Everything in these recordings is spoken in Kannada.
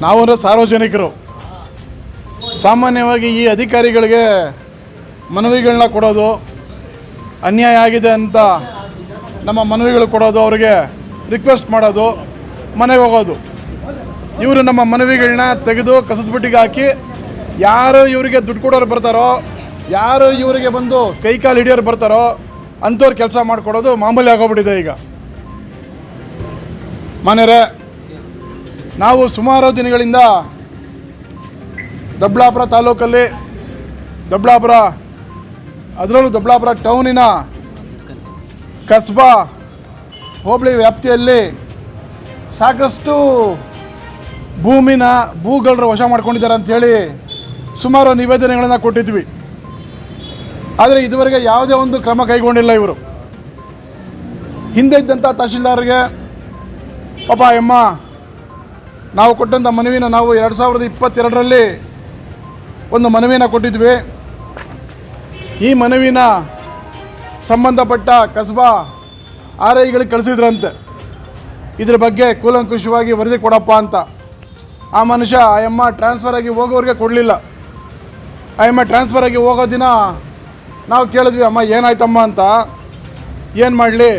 ನಾವು ಸಾರ್ವಜನಿಕರು ಸಾಮಾನ್ಯವಾಗಿ ಈ ಅಧಿಕಾರಿಗಳಿಗೆ ಮನವಿಗಳನ್ನ ಕೊಡೋದು, ಅನ್ಯಾಯ ಆಗಿದೆ ಅಂತ ನಮ್ಮ ಮನವಿಗಳು ಕೊಡೋದು, ಅವರಿಗೆ ರಿಕ್ವೆಸ್ಟ್ ಮಾಡೋದು, ಮನೆಗೆ ಹೋಗೋದು. ಇವರು ನಮ್ಮ ಮನವಿಗಳನ್ನ ತೆಗೆದು ಕಸದ ಬುಟ್ಟಿಗೆ ಹಾಕಿ ಯಾರು ಇವರಿಗೆ ದುಡ್ಡು ಕೊಡೋರು ಬರ್ತಾರೋ, ಯಾರು ಇವರಿಗೆ ಬಂದು ಕೈಕಾಲು ಹಿಡಿಯೋರು ಬರ್ತಾರೋ ಅಂಥವ್ರು ಕೆಲಸ ಮಾಡಿಕೊಡೋದು ಮಾಮೂಲಿ ಆಗೋಗ್ಬಿಟ್ಟಿದೆ ಈಗ. ಮನೆಯರೇ, ನಾವು ಸುಮಾರು ದಿನಗಳಿಂದ ದೊಡ್ಡಬಳ್ಳಾಪುರ ತಾಲೂಕಲ್ಲಿ ಅದರಲ್ಲೂ ದೊಡ್ಡಬಳ್ಳಾಪುರ ಟೌನಿನ ಕಸ್ಬಾ ಹೋಬಳಿ ವ್ಯಾಪ್ತಿಯಲ್ಲಿ ಸಾಕಷ್ಟು ಭೂಗಳರು ವಶ ಮಾಡ್ಕೊಂಡಿದ್ದಾರೆ ಅಂಥೇಳಿ ಸುಮಾರು ನಿವೇದನೆಗಳನ್ನು ಕೊಟ್ಟಿದ್ವಿ. ಆದರೆ ಇದುವರೆಗೆ ಯಾವುದೇ ಒಂದು ಕ್ರಮ ಕೈಗೊಂಡಿಲ್ಲ ಇವರು. ಹಿಂದೆ ಇದ್ದಂಥ ತಹಶೀಲ್ದಾರ್ಗೆ ಪಾಪ ಅಮ್ಮ ನಾವು ಕೊಟ್ಟಂಥ ಮನವಿನ ನಾವು 2022ರಲ್ಲಿ ಒಂದು ಮನವಿನ ಕೊಟ್ಟಿದ್ವಿ. ಈ ಮನವಿನ ಸಂಬಂಧಪಟ್ಟ ಕಸ್ಬಾ RIಗಳಿಗೆ ಕಳಿಸಿದ್ರಂತೆ. ಇದ್ರ ಬಗ್ಗೆ ಕೂಲಂಕುಷವಾಗಿ ವರದಿ ಕೊಡಪ್ಪ ಅಂತ. ಆ ಮನುಷ್ಯ ಅಮ್ಮ ಟ್ರಾನ್ಸ್ಫರ್ ಆಗಿ ಹೋಗೋರಿಗೆ ಕೊಡಲಿಲ್ಲ. ಅಮ್ಮ ಟ್ರಾನ್ಸ್ಫರ್ ಆಗಿ ಹೋಗೋ ದಿನ ನಾವು ಕೇಳಿದ್ವಿ, ಅಮ್ಮ ಏನಾಯ್ತಮ್ಮ ಅಂತ. ಏನು ಮಾಡಲಿ,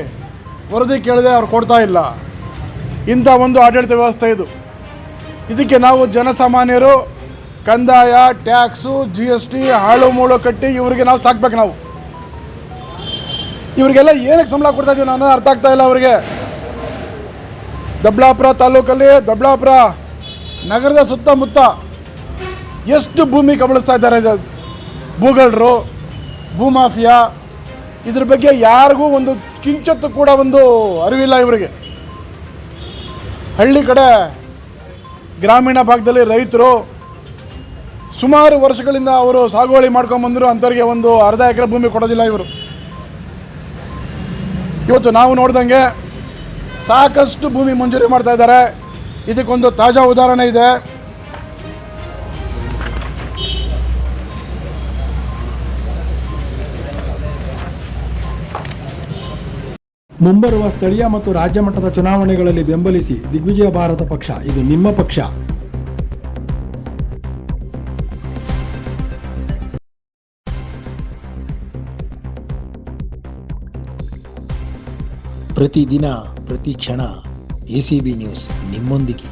ವರದಿ ಕೇಳಿದೆ, ಅವ್ರು ಕೊಡ್ತಾ ಇಲ್ಲ. ಇಂಥ ಒಂದು ಆಡಳಿತ ವ್ಯವಸ್ಥೆ ಇದು. ಇದಕ್ಕೆ ನಾವು ಜನಸಾಮಾನ್ಯರು ಕಂದಾಯ, ಟ್ಯಾಕ್ಸು, GST ಹಾಳು ಮೂಳು ಕಟ್ಟಿ ಇವರಿಗೆ ನಾವು ಸಾಕ್ಬೇಕು. ನಾವು ಇವರಿಗೆಲ್ಲ ಏನಕ್ಕೆ ಸಂಬಳ ಕೊಡ್ತಾ ಇದ್ದೀವಿ ನಾನು ಅರ್ಥ ಆಗ್ತಾ ಇಲ್ಲ ಅವರಿಗೆ. ದೊಡ್ಡಬಳ್ಳಾಪುರ ತಾಲೂಕಲ್ಲಿ, ದೊಡ್ಡಬಳ್ಳಾಪುರ ನಗರದ ಸುತ್ತಮುತ್ತ ಎಷ್ಟು ಭೂಮಿ ಕಬಳಿಸ್ತಾ ಇದ್ದಾರೆ ಭೂಗಳರು, ಭೂಮಾಫಿಯಾ. ಇದ್ರ ಬಗ್ಗೆ ಯಾರಿಗೂ ಒಂದು ಕಿಂಚತ್ತು ಕೂಡ ಒಂದು ಅರಿವಿಲ್ಲ ಇವರಿಗೆ. ಹಳ್ಳಿ ಕಡೆ ಗ್ರಾಮೀಣ ಭಾಗದಲ್ಲಿ ರೈತರು ಸುಮಾರು ವರ್ಷಗಳಿಂದ ಅವರು ಸಾಗುವಳಿ ಮಾಡ್ಕೊಂಬಂದರು. ಅಂಥವ್ರಿಗೆ ಒಂದು ಅರ್ಧ ಎಕರೆ ಭೂಮಿ ಕೊಡೋದಿಲ್ಲ ಇವರು. ಇವತ್ತು ನಾವು ನೋಡ್ದಂಗೆ ಸಾಕಷ್ಟು ಭೂಮಿ ಮಂಜೂರಿ ಮಾಡ್ತಾ ಇದ್ದಾರೆ. ಇದಕ್ಕೊಂದು ತಾಜಾ ಉದಾಹರಣೆ ಇದೆ. ಮುಂಬರುವ ಸ್ಥಳೀಯ ಮತ್ತು ರಾಜ್ಯ ಮಟ್ಟದ ಚುನಾವಣೆಗಳಲ್ಲಿ ಬೆಂಬಲಿಸಿ ದಿಗ್ವಿಜಯ ಭಾರತ ಪಕ್ಷ, ಇದು ನಿಮ್ಮ ಪಕ್ಷ. ಪ್ರತಿದಿನ ಪ್ರತಿ ಕ್ಷಣ ACB ನ್ಯೂಸ್ ನಿಮ್ಮೊಂದಿಗೆ.